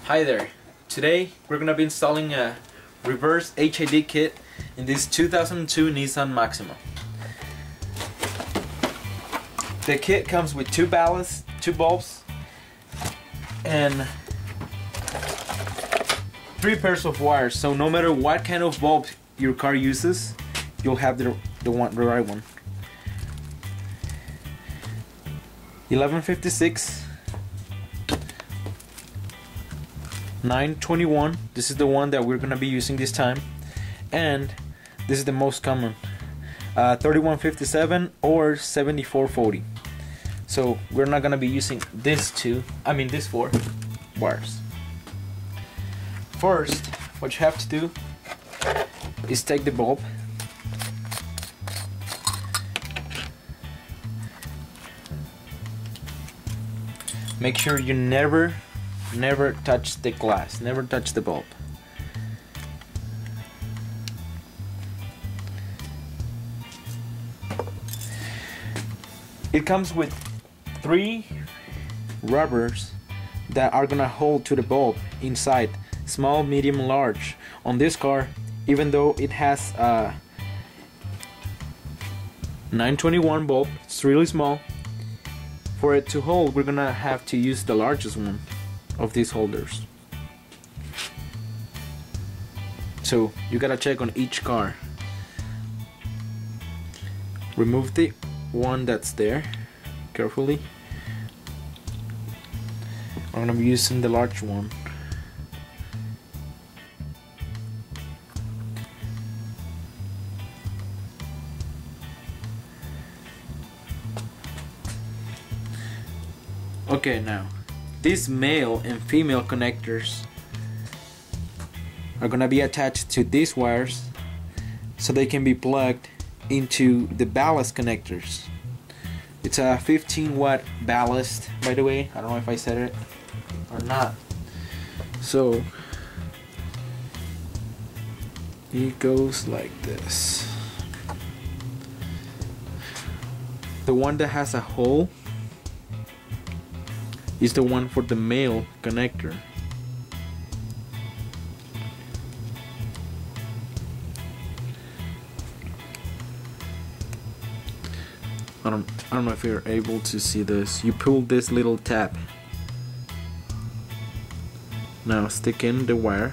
Hi there. Today we're gonna be installing a reverse HID kit in this 2002 Nissan Maxima. The kit comes with 2 ballasts, 2 bulbs, and 3 pairs of wires. So no matter what kind of bulb your car uses, you'll have the right one. 1156. 921, this is the one that we're gonna be using this time, and this is the most common, 3157 or 7440. So we're not gonna be using these 4 wires. First, what you have to do is take the bulb, make sure you never touch the glass, never touch the bulb. It comes with 3 rubbers that are gonna hold to the bulb inside, small, medium, large. On this car, even though it has a 921 bulb, it's really small. For it to hold, we're gonna have to use the largest one of these holders. So you gotta check on each car. Remove the one that's there carefully. I'm gonna be using the large one. Okay, now these male and female connectors are gonna be attached to these wires so they can be plugged into the ballast connectors. It's a 15-watt ballast, by the way. I don't know if I said it or not. So it goes like this. The one that has a hole is the one for the male connector. I don't know if you're able to see this. You pull this little tab. Now stick in the wire.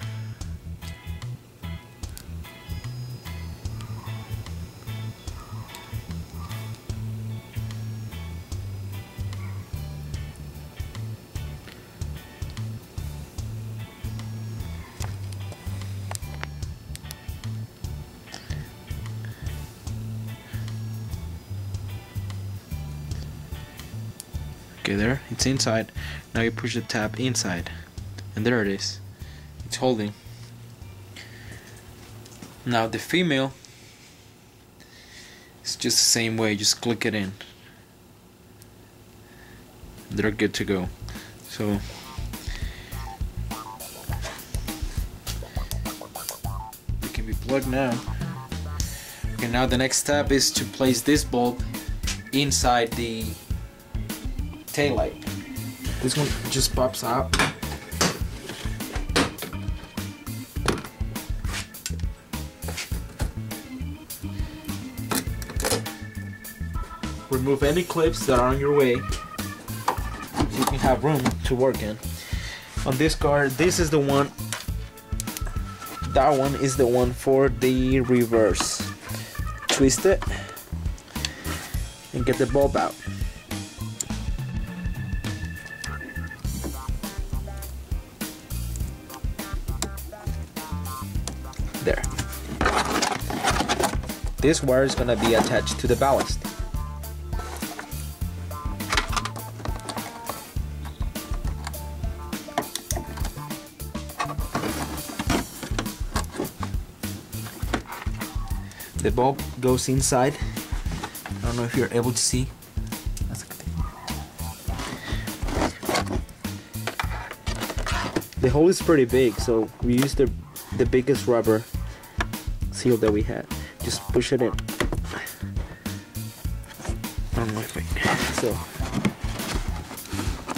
Okay, there, it's inside. Now you push the tab inside, and there it is. It's holding. Now the female, it's just the same way. Just click it in. They're good to go. So it can be plugged now. Okay, now the next step is to place this bulb inside the tail light. This one just pops out. Remove any clips that are on your way so you can have room to work in. On this car, this is the one, that one is the one for the reverse. Twist it and get the bulb out. There. This wire is gonna be attached to the ballast. The bulb goes inside. I don't know if you're able to see. The hole is pretty big, so we used the biggest rubber seal that we had. Just push it in. I don't know if so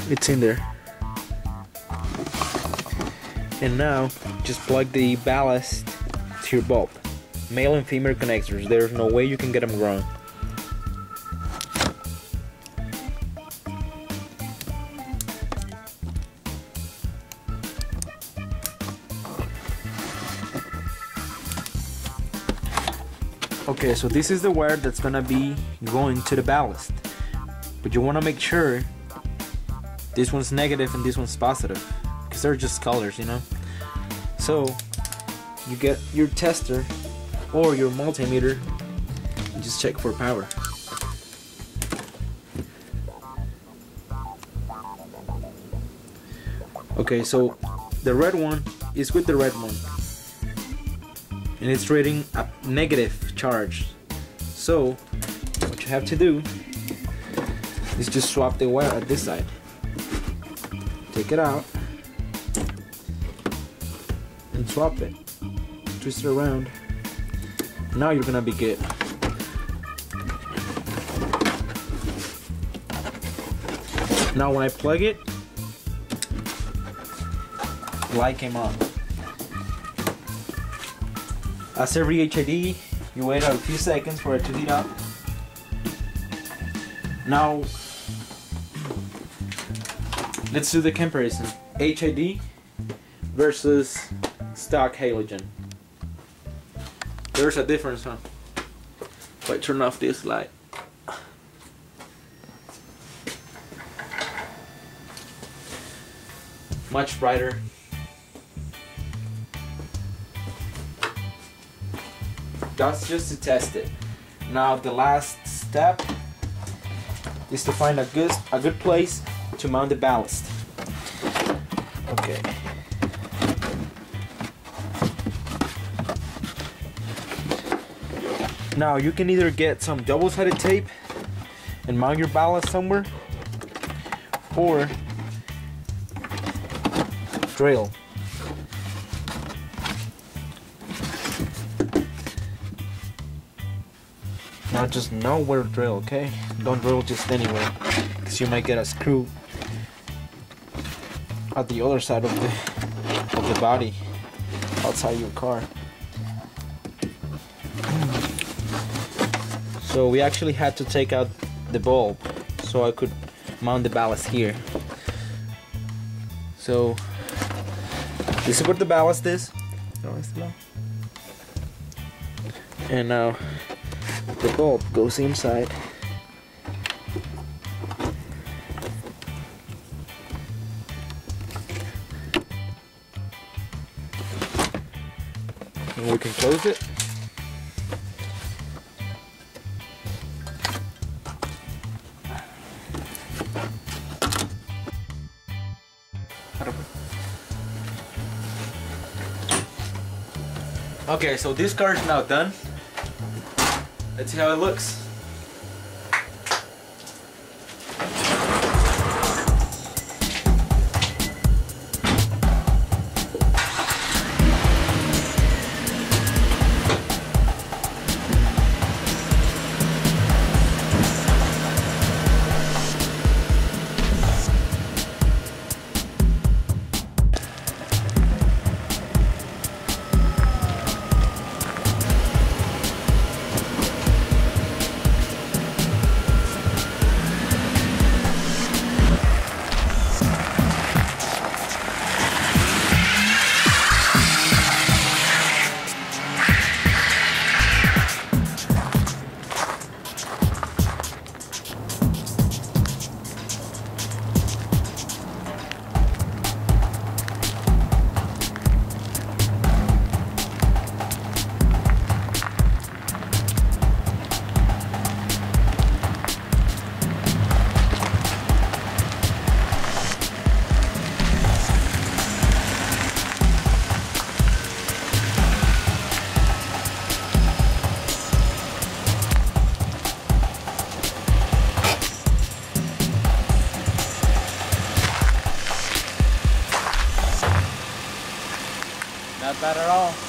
it's in there. And now just plug the ballast to your bulb. Male and female connectors, there's no way you can get them wrong. Okay, so this is the wire that's gonna be going to the ballast, but you want to make sure this one's negative and this one's positive, because they're just colors, you know. So you get your tester or your multimeter and just check for power. Okay, so the red one is with the red one, and it's reading a negative charge. So what you have to do is just swap the wire at this side. Take it out and swap it. Twist it around. Now you're gonna be good. Now when I plug it, the light came on. As every HID, you wait a few seconds for it to heat up. Now, let's do the comparison. HID versus stock halogen. There's a difference, huh? If I turn off this light. Much brighter. That's just to test it. Now the last step is to find a good place to mount the ballast. Okay. Now you can either get some double-sided tape and mount your ballast somewhere, or drill. Now just know where to drill, okay? Don't drill just anywhere, because you might get a screw at the other side of the body outside your car. So we actually had to take out the bulb so I could mount the ballast here. So this is what the ballast is. And now the bulb goes inside. And we can close it. Okay, so this car is now done. Let's see how it looks. Not bad at all.